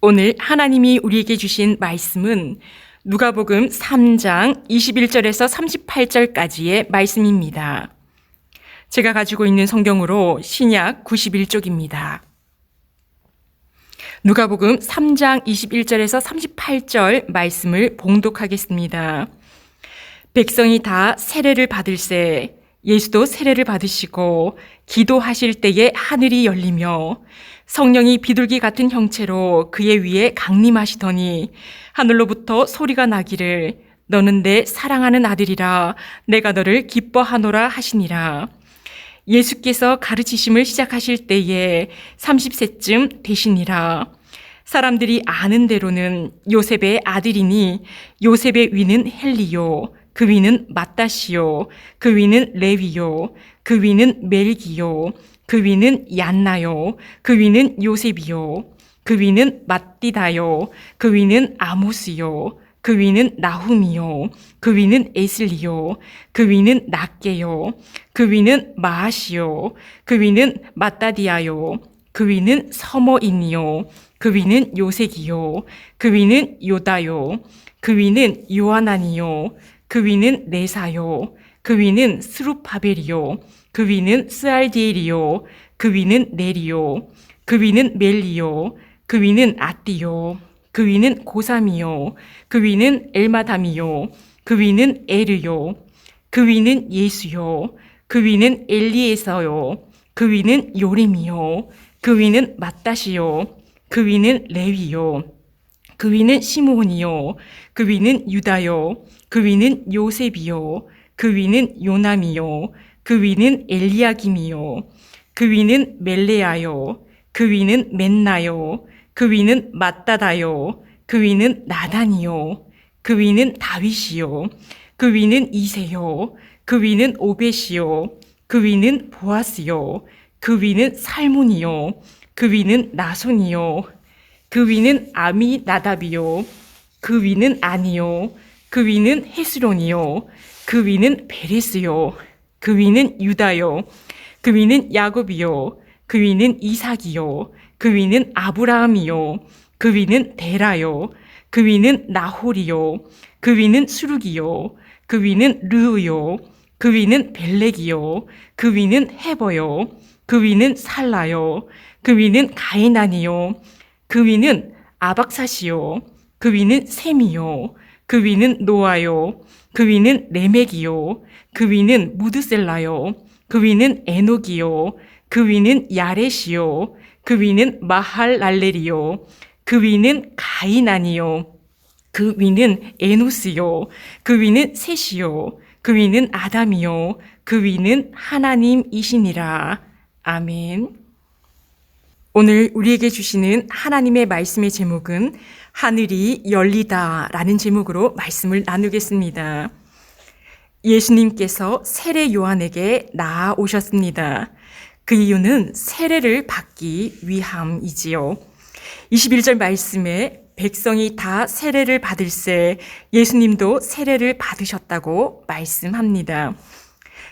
오늘 하나님이 우리에게 주신 말씀은 누가복음 3장 21절에서 38절까지의 말씀입니다. 제가 가지고 있는 성경으로 신약 91쪽입니다. 누가복음 3장 21절에서 38절 말씀을 봉독하겠습니다. 백성이 다 세례를 받을새 예수도 세례를 받으시고 기도하실 때에 하늘이 열리며 성령이 비둘기 같은 형체로 그의 위에 강림하시더니 하늘로부터 소리가 나기를 너는 내 사랑하는 아들이라 내가 너를 기뻐하노라 하시니라. 예수께서 가르치심을 시작하실 때에 30세쯤 되시니라. 사람들이 아는 대로는 요셉의 아들이니 요셉의 위는 헬리요 그 위는 맏다시요 그 위는 레위요 그 위는 멜기요 그 위는 얀나요 그 위는 요셉이요 그 위는 맏디다요 그 위는 아모스요 그 위는 나훔이요 그 위는 에슬리요 그 위는 낫게요 그 위는 마아시요 그 위는 맏다디아요 그 위는 서머인이요 그 위는 요색이요 그 위는 요다요 그 위는 요하나니요 그 위는 네사요 그 위는 스룹바벨이요 그 위는 스알디엘이요 그 위는 네리요 그 위는 멜리요 그 위는 아띠요 그 위는 고삼이요 그 위는 엘마담이요 그 위는 에르요 그 위는 예수요 그 위는 엘리에서요 그 위는 요림이요 그 위는 맏다시요 그 위는 레위요 그 위는 시므온이요 그 위는 유다요 그 위는 요셉이요 그 위는 요남이요 그 위는 엘리야김이요 그 위는 멜레아요 그 위는 멘나요 그 위는 맏다다요 그 위는 나단이요 그 위는 다윗이요 그 위는 이세요 그 위는 오벳이요 그 위는 보아스요 그 위는 살몬이요 그 위는 나손이요 그 위는 아미나답이요 그 위는 아니요 그 위는 헤스론이요 그 위는 베레스요 그 위는 유다요 그 위는 야곱이요 그 위는 이삭이요 그 위는 아브라함이요 그 위는 데라요 그 위는 나홀이요 그 위는 수룩이요 그 위는 르우요 그 위는 벨렉이요 그 위는 헤버요 그 위는 살라요 그 위는 가이난이요 그 위는 아박사시요 그 위는 셈이요 그 위는 노아요 그 위는 레멕이요 그 위는 무드셀라요 그 위는 에녹이요 그 위는 야렛이요 그 위는 마할랄렐이요 그 위는 가이난이요 그 위는 에노스요 그 위는 셋이요 그 위는 아담이요 그 위는 하나님이시니라. 아멘. 오늘 우리에게 주시는 하나님의 말씀의 제목은 하늘이 열리다 라는 제목으로 말씀을 나누겠습니다. 예수님께서 세례 요한에게 나아오셨습니다. 그 이유는 세례를 받기 위함이지요. 21절 말씀에 백성이 다 세례를 받을새 예수님도 세례를 받으셨다고 말씀합니다.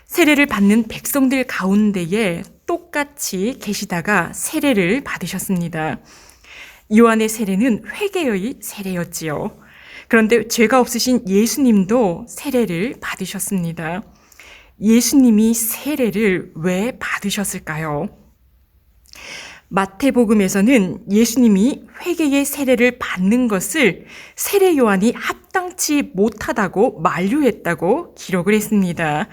세례를 받는 백성들 가운데에 똑같이 계시다가 세례를 받으셨습니다. 요한의 세례는 회개의 세례였지요. 그런데 죄가 없으신 예수님도 세례를 받으셨습니다. 예수님이 세례를 왜 받으셨을까요? 마태복음에서는 예수님이 회개의 세례를 받는 것을 세례 요한이 합당치 못하다고 만류했다고 기록을 했습니다.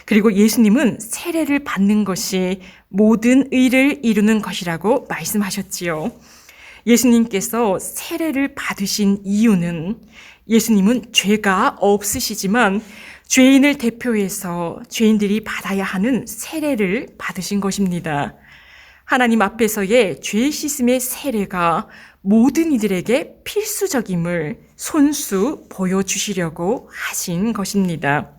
그리고 예수님은 세례를 받는 것이 모든 의를 이루는 것이라고 말씀하셨지요. 예수님께서 세례를 받으신 이유는 예수님은 죄가 없으시지만 죄인을 대표해서 죄인들이 받아야 하는 세례를 받으신 것입니다. 하나님 앞에서의 죄 씻음의 세례가 모든 이들에게 필수적임을 손수 보여주시려고 하신 것입니다.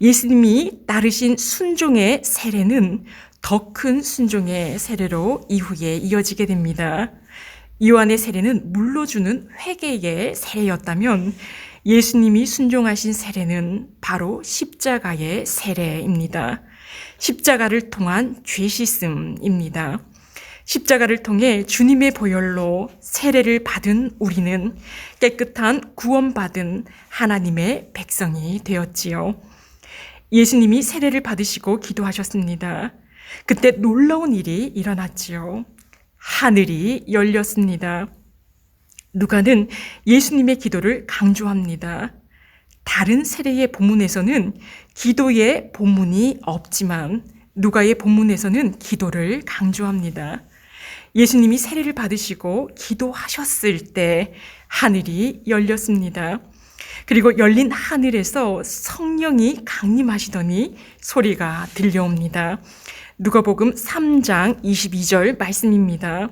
예수님이 따르신 순종의 세례는 더 큰 순종의 세례로 이후에 이어지게 됩니다. 요한의 세례는 물러주는 회개의 세례였다면 예수님이 순종하신 세례는 바로 십자가의 세례입니다. 십자가를 통한 죄 씻음입니다. 십자가를 통해 주님의 보혈로 세례를 받은 우리는 깨끗한 구원받은 하나님의 백성이 되었지요. 예수님이 세례를 받으시고 기도하셨습니다. 그때 놀라운 일이 일어났지요. 하늘이 열렸습니다. 누가는 예수님의 기도를 강조합니다. 다른 세례의 본문에서는 기도의 본문이 없지만 누가의 본문에서는 기도를 강조합니다. 예수님이 세례를 받으시고 기도하셨을 때 하늘이 열렸습니다. 그리고 열린 하늘에서 성령이 강림하시더니 소리가 들려옵니다. 누가복음 3장 22절 말씀입니다.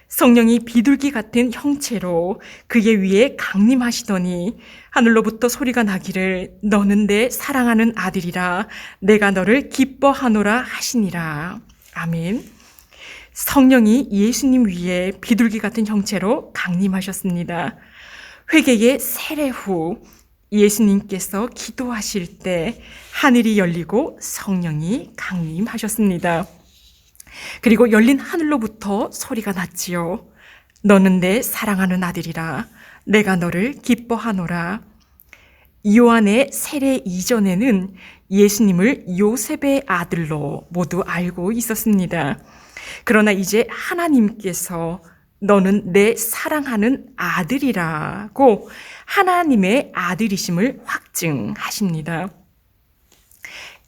성령이 비둘기 같은 형체로 그의 위에 강림하시더니 하늘로부터 소리가 나기를 너는 내 사랑하는 아들이라 내가 너를 기뻐하노라 하시니라. 아멘. 성령이 예수님 위에 비둘기 같은 형체로 강림하셨습니다. 회개의 세례 후 예수님께서 기도하실 때 하늘이 열리고 성령이 강림하셨습니다. 그리고 열린 하늘로부터 소리가 났지요. 너는 내 사랑하는 아들이라 내가 너를 기뻐하노라. 요한의 세례 이전에는 예수님을 요셉의 아들로 모두 알고 있었습니다. 그러나 이제 하나님께서 너는 내 사랑하는 아들이라고 하나님의 아들이심을 확증하십니다.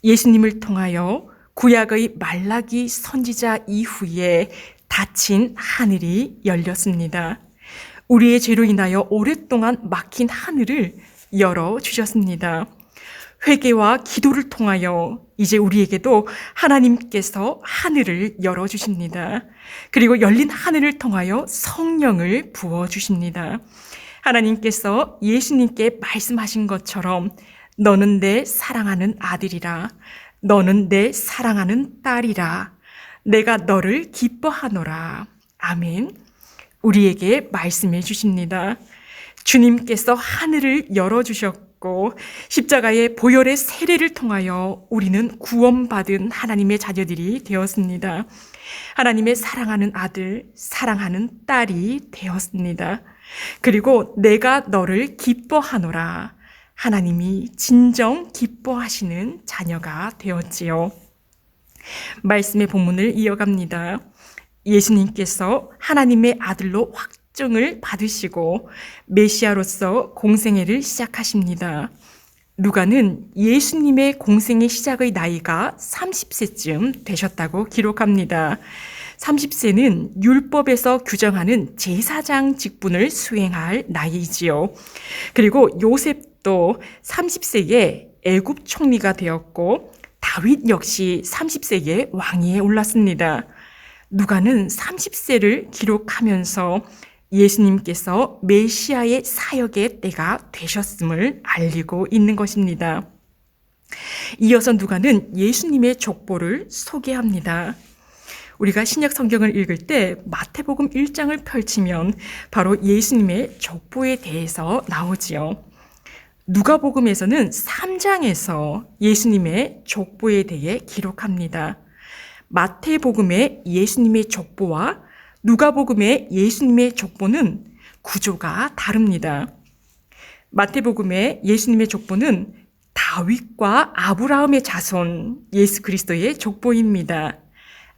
예수님을 통하여 구약의 말라기 선지자 이후에 닫힌 하늘이 열렸습니다. 우리의 죄로 인하여 오랫동안 막힌 하늘을 열어주셨습니다. 회개와 기도를 통하여 이제 우리에게도 하나님께서 하늘을 열어주십니다. 그리고 열린 하늘을 통하여 성령을 부어주십니다. 하나님께서 예수님께 말씀하신 것처럼 너는 내 사랑하는 아들이라 너는 내 사랑하는 딸이라 내가 너를 기뻐하노라. 아멘. 우리에게 말씀해 주십니다. 주님께서 하늘을 열어주셨고 십자가의 보혈의 세례를 통하여 우리는 구원받은 하나님의 자녀들이 되었습니다. 하나님의 사랑하는 아들, 사랑하는 딸이 되었습니다. 그리고 내가 너를 기뻐하노라. 하나님이 진정 기뻐하시는 자녀가 되었지요. 말씀의 본문을 이어갑니다. 예수님께서 하나님의 아들로 확증을 받으시고 메시아로서 공생애를 시작하십니다. 누가는 예수님의 공생의 시작의 나이가 30세쯤 되셨다고 기록합니다. 30세는 율법에서 규정하는 제사장 직분을 수행할 나이이지요. 그리고 요셉도 30세에 애굽 총리가 되었고 다윗 역시 30세에 왕위에 올랐습니다. 누가는 30세를 기록하면서 예수님께서 메시아의 사역의 때가 되셨음을 알리고 있는 것입니다. 이어서 누가는 예수님의 족보를 소개합니다. 우리가 신약 성경을 읽을 때 마태복음 1장을 펼치면 바로 예수님의 족보에 대해서 나오지요. 누가복음에서는 3장에서 예수님의 족보에 대해 기록합니다. 마태복음의 예수님의 족보와 누가복음의 예수님의 족보는 구조가 다릅니다. 마태복음의 예수님의 족보는 다윗과 아브라함의 자손 예수 그리스도의 족보입니다.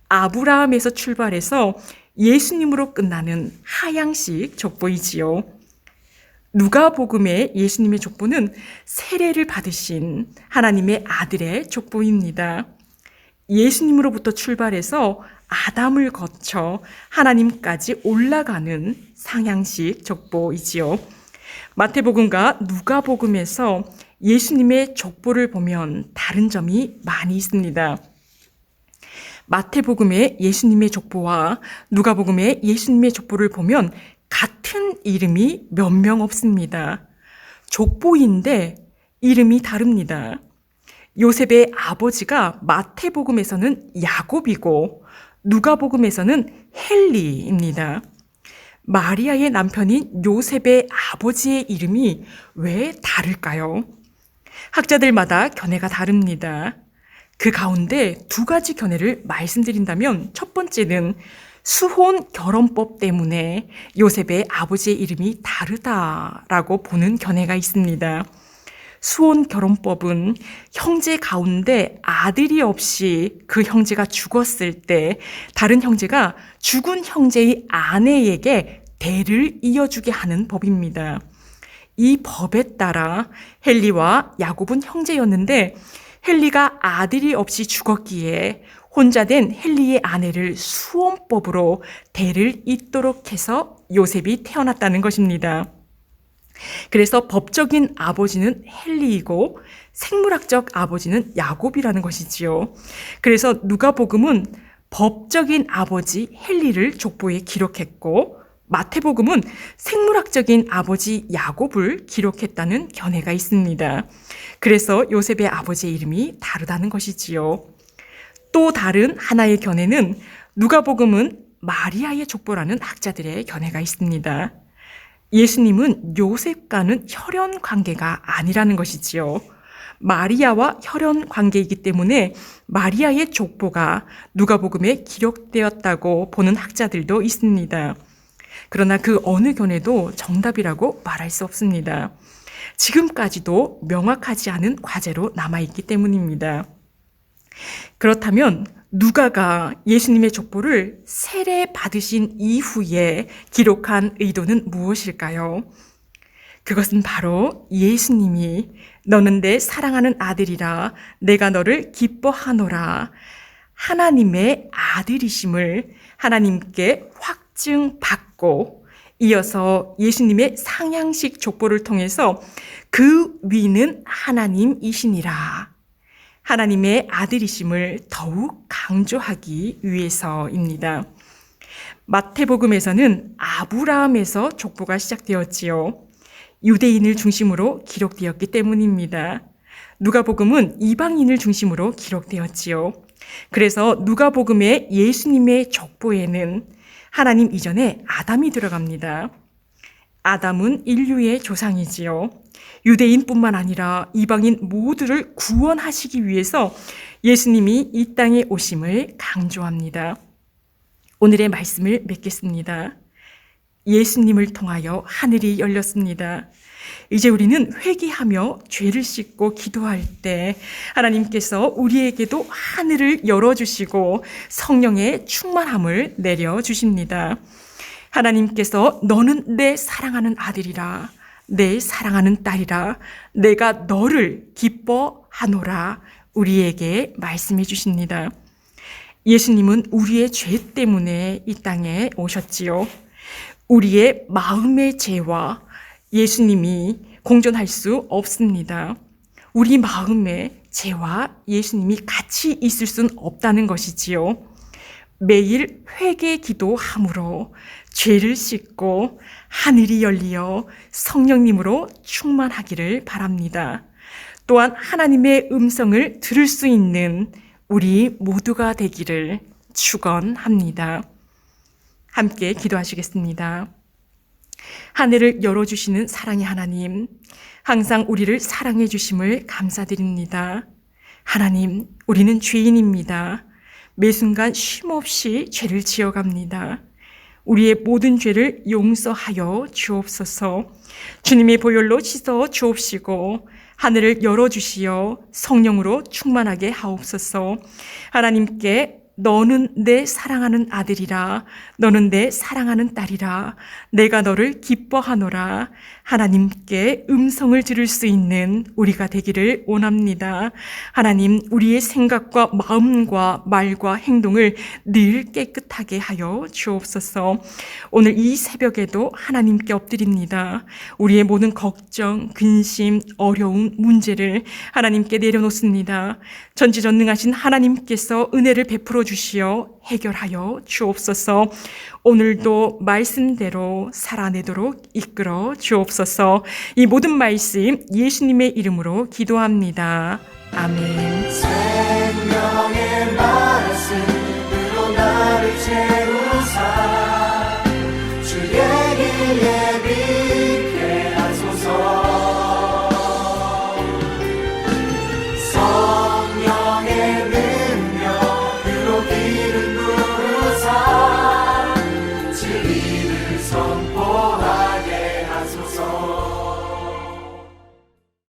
아브라함에서 출발해서 예수님으로 끝나는 하향식 족보이지요. 누가복음의 예수님의 족보는 세례를 받으신 하나님의 아들의 족보입니다. 예수님으로부터 출발해서 아담을 거쳐 하나님까지 올라가는 상향식 족보이지요. 마태복음과 누가복음에서 예수님의 족보를 보면 다른 점이 많이 있습니다. 마태복음의 예수님의 족보와 누가복음의 예수님의 족보를 보면 같은 이름이 몇 명 없습니다. 족보인데 이름이 다릅니다. 요셉의 아버지가 마태복음에서는 야곱이고 누가복음에서는 헬리입니다. 마리아의 남편인 요셉의 아버지의 이름이 왜 다를까요? 학자들마다 견해가 다릅니다. 그 가운데 두 가지 견해를 말씀드린다면 첫 번째는 수혼 결혼법 때문에 요셉의 아버지의 이름이 다르다라고 보는 견해가 있습니다. 수혼 결혼법은 형제 가운데 아들이 없이 그 형제가 죽었을 때 다른 형제가 죽은 형제의 아내에게 대를 이어주게 하는 법입니다. 이 법에 따라 헨리와 야곱은 형제였는데 헨리가 아들이 없이 죽었기에 혼자 된 헨리의 아내를 수혼법으로 대를 잇도록 해서 요셉이 태어났다는 것입니다. 그래서 법적인 아버지는 헨리이고 생물학적 아버지는 야곱이라는 것이지요. 그래서 누가복음은 법적인 아버지 헨리를 족보에 기록했고 마태복음은 생물학적인 아버지 야곱을 기록했다는 견해가 있습니다. 그래서 요셉의 아버지의 이름이 다르다는 것이지요. 또 다른 하나의 견해는 누가복음은 마리아의 족보라는 학자들의 견해가 있습니다. 예수님은 요셉과는 혈연 관계가 아니라는 것이지요. 마리아와 혈연 관계이기 때문에 마리아의 족보가 누가복음에 기록되었다고 보는 학자들도 있습니다. 그러나 그 어느 견해도 정답이라고 말할 수 없습니다. 지금까지도 명확하지 않은 과제로 남아있기 때문입니다. 그렇다면 누가가 예수님의 족보를 세례 받으신 이후에 기록한 의도는 무엇일까요? 그것은 바로 예수님이 너는 내 사랑하는 아들이라 내가 너를 기뻐하노라 하나님의 아들이심을 하나님께 확증받고 이어서 예수님의 상향식 족보를 통해서 그 위는 하나님이시니라 하나님의 아들이심을 더욱 강조하기 위해서입니다. 마태복음에서는 아브라함에서 족보가 시작되었지요. 유대인을 중심으로 기록되었기 때문입니다. 누가복음은 이방인을 중심으로 기록되었지요. 그래서 누가복음의 예수님의 족보에는 하나님 이전에 아담이 들어갑니다. 아담은 인류의 조상이지요. 유대인뿐만 아니라 이방인 모두를 구원하시기 위해서 예수님이 이 땅에 오심을 강조합니다. 오늘의 말씀을 맺겠습니다. 예수님을 통하여 하늘이 열렸습니다. 이제 우리는 회개하며 죄를 씻고 기도할 때 하나님께서 우리에게도 하늘을 열어주시고 성령의 충만함을 내려주십니다. 하나님께서 너는 내 사랑하는 아들이라 내 사랑하는 딸이라 내가 너를 기뻐하노라 우리에게 말씀해 주십니다. 예수님은 우리의 죄 때문에 이 땅에 오셨지요. 우리의 마음의 죄와 예수님이 공존할 수 없습니다. 우리 마음의 죄와 예수님이 같이 있을 수는 없다는 것이지요. 매일 회개 기도함으로 죄를 씻고 하늘이 열리어 성령님으로 충만하기를 바랍니다. 또한 하나님의 음성을 들을 수 있는 우리 모두가 되기를 축원합니다. 함께 기도하시겠습니다. 하늘을 열어주시는 사랑의 하나님, 항상 우리를 사랑해 주심을 감사드립니다. 하나님, 우리는 죄인입니다. 매 순간 쉼없이 죄를 지어갑니다. 우리의 모든 죄를 용서하여 주옵소서. 주님의 보혈로 씻어 주옵시고 하늘을 열어주시어 성령으로 충만하게 하옵소서. 하나님께 너는 내 사랑하는 아들이라 너는 내 사랑하는 딸이라 내가 너를 기뻐하노라 하나님께 음성을 들을 수 있는 우리가 되기를 원합니다. 하나님, 우리의 생각과 마음과 말과 행동을 늘 깨끗하게 하여 주옵소서. 오늘 이 새벽에도 하나님께 엎드립니다. 우리의 모든 걱정, 근심, 어려움, 문제를 하나님께 내려놓습니다. 전지전능하신 하나님께서 은혜를 베풀어 주시어 해결하여 주옵소서. 오늘도 말씀대로 살아내도록 이끌어 주옵소서. 이 모든 말씀 예수님의 이름으로 기도합니다. 아멘. 생명의 말씀으로 나를 채우사 주의 길 예비케 하소서. 성령의 능력으로 기름 부으사 선포